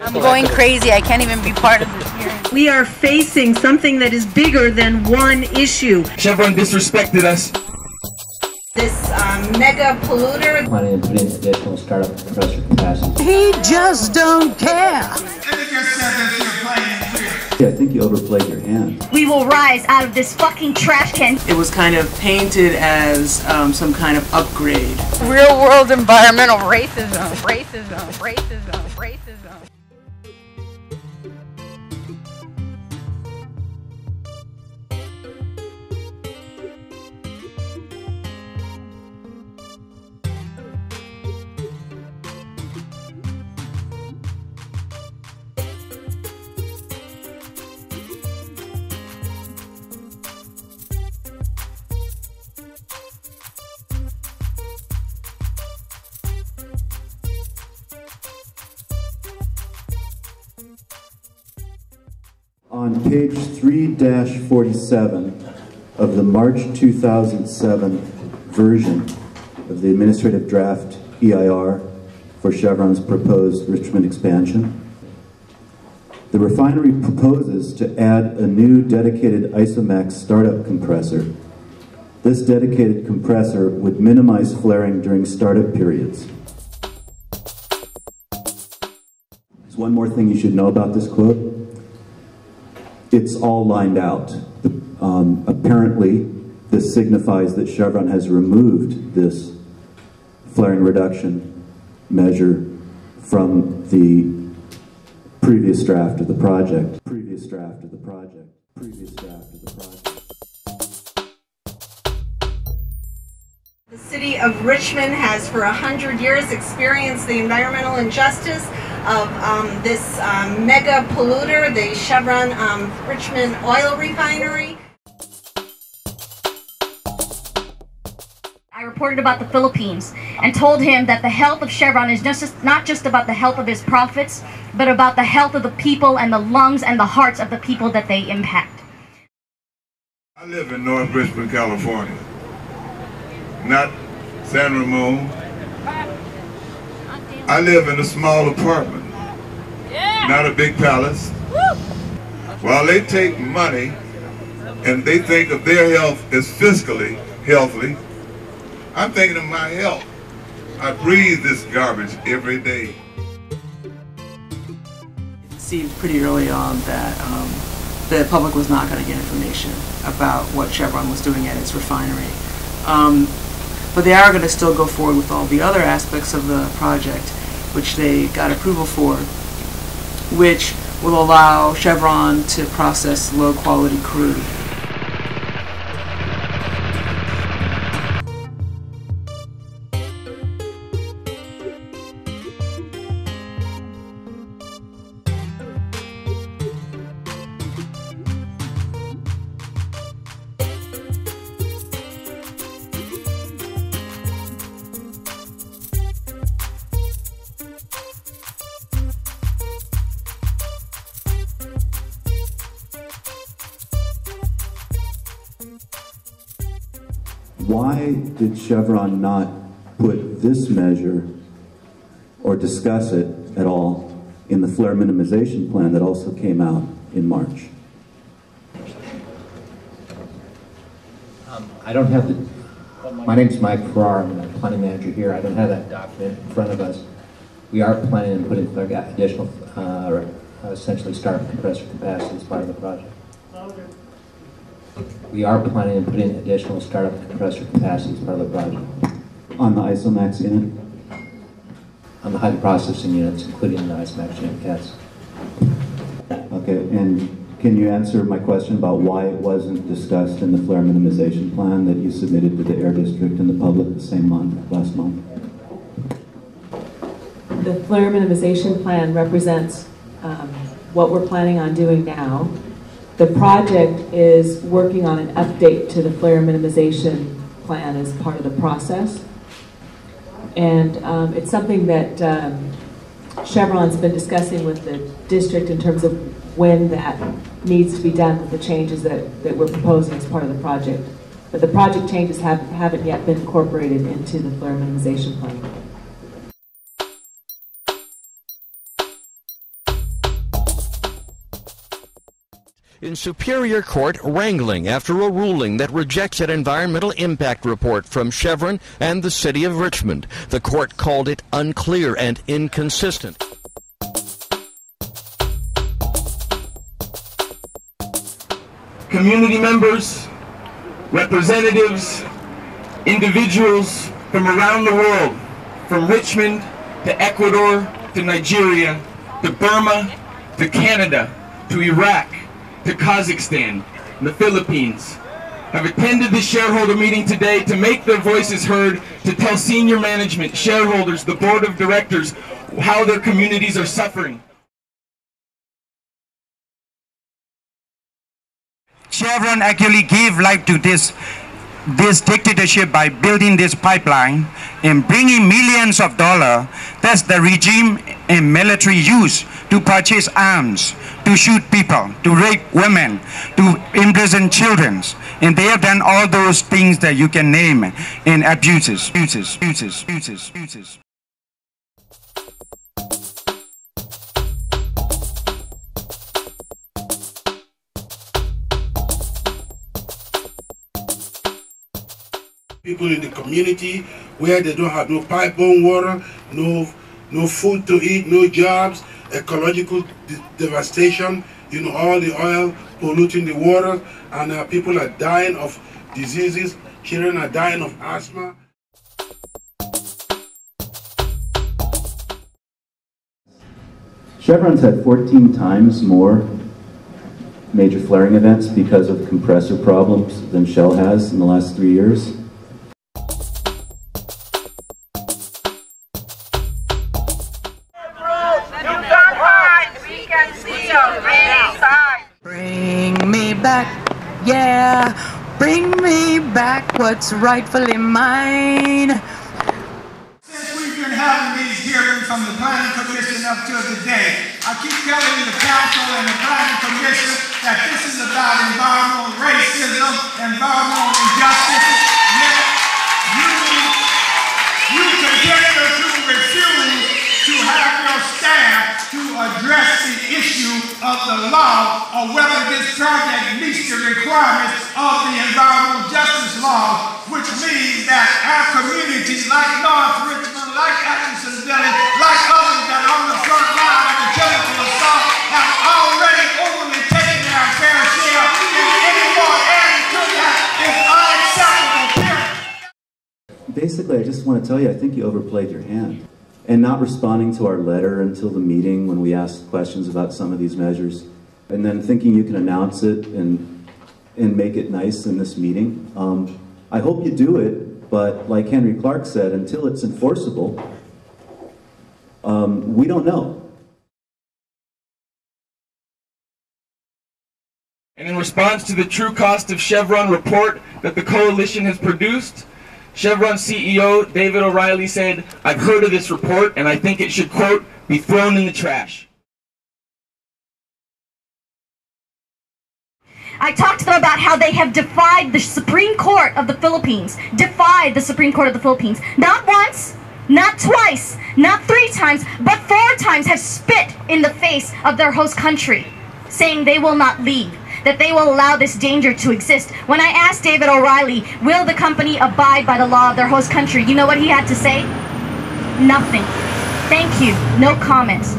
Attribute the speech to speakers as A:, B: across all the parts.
A: I'm going crazy. I can't even be part of this hearing.
B: We are facing something that is bigger than one issue.
C: Chevron disrespected us.
B: This mega polluter.
D: Planning to put in additional startup compressor capacity.
E: He just don't care.
D: Yeah, I think you overplayed your hand.
F: We will rise out of this fucking trash can.
G: It was kind of painted as some kind of upgrade.
A: Real world environmental racism. Racism. Racism. Racism.
D: On page 3-47 of the March 2007 version of the administrative draft E.I.R. for Chevron's proposed Richmond expansion, the refinery proposes to add a new dedicated Isomax startup compressor. This dedicated compressor would minimize flaring during startup periods. There's one more thing you should know about this quote. It's all lined out. Apparently, this signifies that Chevron has removed this flaring reduction measure from the previous draft of the project. Previous draft of the project. Previous draft of the project.
B: The city of Richmond has for 100 years experienced the environmental injustice of this mega polluter, the Chevron Richmond oil refinery.
F: I reported about the Philippines and told him that the health of Chevron is not just about the health of his profits, but about the health of the people and the lungs and the hearts of the people that they impact.
H: I live in North Richmond, California, not San Ramon. I live in a small apartment, not a big palace. While they take money and they think of their health as fiscally healthy, I'm thinking of my health. I breathe this garbage every day.
G: It seemed pretty early on that the public was not going to get information about what Chevron was doing at its refinery. But they are going to still go forward with all the other aspects of the project, which they got approval for, which will allow Chevron to process low-quality crude.
D: Why did Chevron not put this measure or discuss it at all in the flare minimization plan that also came out in March?
I: I don't have the, my name's Mike Farrar, I'm the planning manager here. I don't have that document in front of us. We are planning on putting additional, essentially startup compressor capacity as part of the project. We are planning on putting additional startup compressor capacity as part of the project.
D: On the Isomax unit?
I: On the hydroprocessing units, including the Isomax unit, yes.
D: Okay, and can you answer my question about why it wasn't discussed in the flare minimization plan that you submitted to the Air District and the public the same month, last month?
J: The flare minimization plan represents what we're planning on doing now. The project is working on an update to the flare minimization plan as part of the process. And it's something that Chevron's been discussing with the district in terms of when that needs to be done with the changes that we're proposing as part of the project. But the project changes haven't yet been incorporated into the flare minimization plan.
C: in Superior Court wrangling after a ruling that rejects an environmental impact report from Chevron and the City of Richmond. The court called it unclear and inconsistent.
K: Community members, representatives, individuals from around the world, from Richmond to Ecuador to Nigeria to Burma to Canada to Iraq to Kazakhstan and the Philippines, have attended the shareholder meeting today to make their voices heard, to tell senior management, shareholders, the board of directors how their communities are suffering.
L: Chevron actually gave life to this dictatorship by building this pipeline and bringing millions of dollars that the regime and military use to purchase arms, to shoot people, to rape women, to imprison children. And they have done all those things that you can name in abuses.
M: People in the community where they don't have no pipe-borne water, no food to eat, no jobs, ecological devastation, you know, all the oil polluting the water, and people are dying of diseases, children are dying of asthma.
D: Chevron's had 14 times more major flaring events because of compressor problems than Shell has in the last 3 years.
E: Bring me back, yeah, bring me back what's rightfully mine.
N: Since we've been having these hearings from the Planning Commission up to today, I keep telling the Council and the Planning Commission that this is about environmental racism, environmental injustice, yet you continue to refuse to have your staff to address the issue of the law or whether this project meets the requirements of the environmental justice law, which means that our communities like North Richmond, like Atkinson Village, like others that are on the front line of the chemical assault have already overly taken their fair share, and any more adding to that is unacceptable.
D: Basically, I just want to tell you, I think you overplayed your hand. And not responding to our letter until the meeting when we asked questions about some of these measures, and then thinking you can announce it and make it nice in this meeting. I hope you do it, but like Henry Clark said, until it's enforceable, we don't know.
K: And in response to the true cost of Chevron report that the coalition has produced, Chevron CEO David O'Reilly said, "I've heard of this report and I think it should, quote, be thrown in the trash."
F: I talked to them about how they have defied the Supreme Court of the Philippines. Defied the Supreme Court of the Philippines. Not once, not twice, not 3 times, but 4 times have spit in the face of their host country, saying they will not leave, that they will allow this danger to exist. When I asked David O'Reilly, will the company abide by the law of their host country, you know what he had to say? Nothing. Thank you. No comments.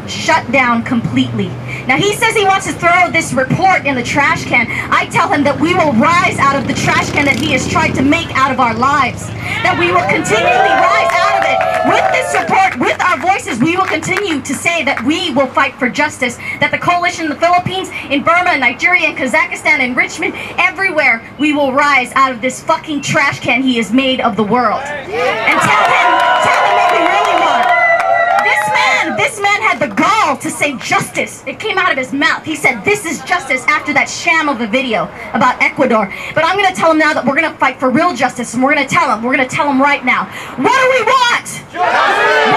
F: Shut down completely. Now he says he wants to throw this report in the trash can. I tell him that we will rise out of the trash can that he has tried to make out of our lives. That we will continually rise out of it. With this report, with our voices, we will continue to say that we will fight for justice. That the coalition in the Philippines, in Burma, Nigeria, and Kazakhstan, and Richmond, everywhere, we will rise out of this fucking trash can he has made of the world. And tell him what we really want. This man had the gall to say justice. It came out of his mouth. He said this is justice after that sham of a video about Ecuador. But I'm going to tell him now that we're going to fight for real justice, and we're going to tell him right now. What do we want? Justice!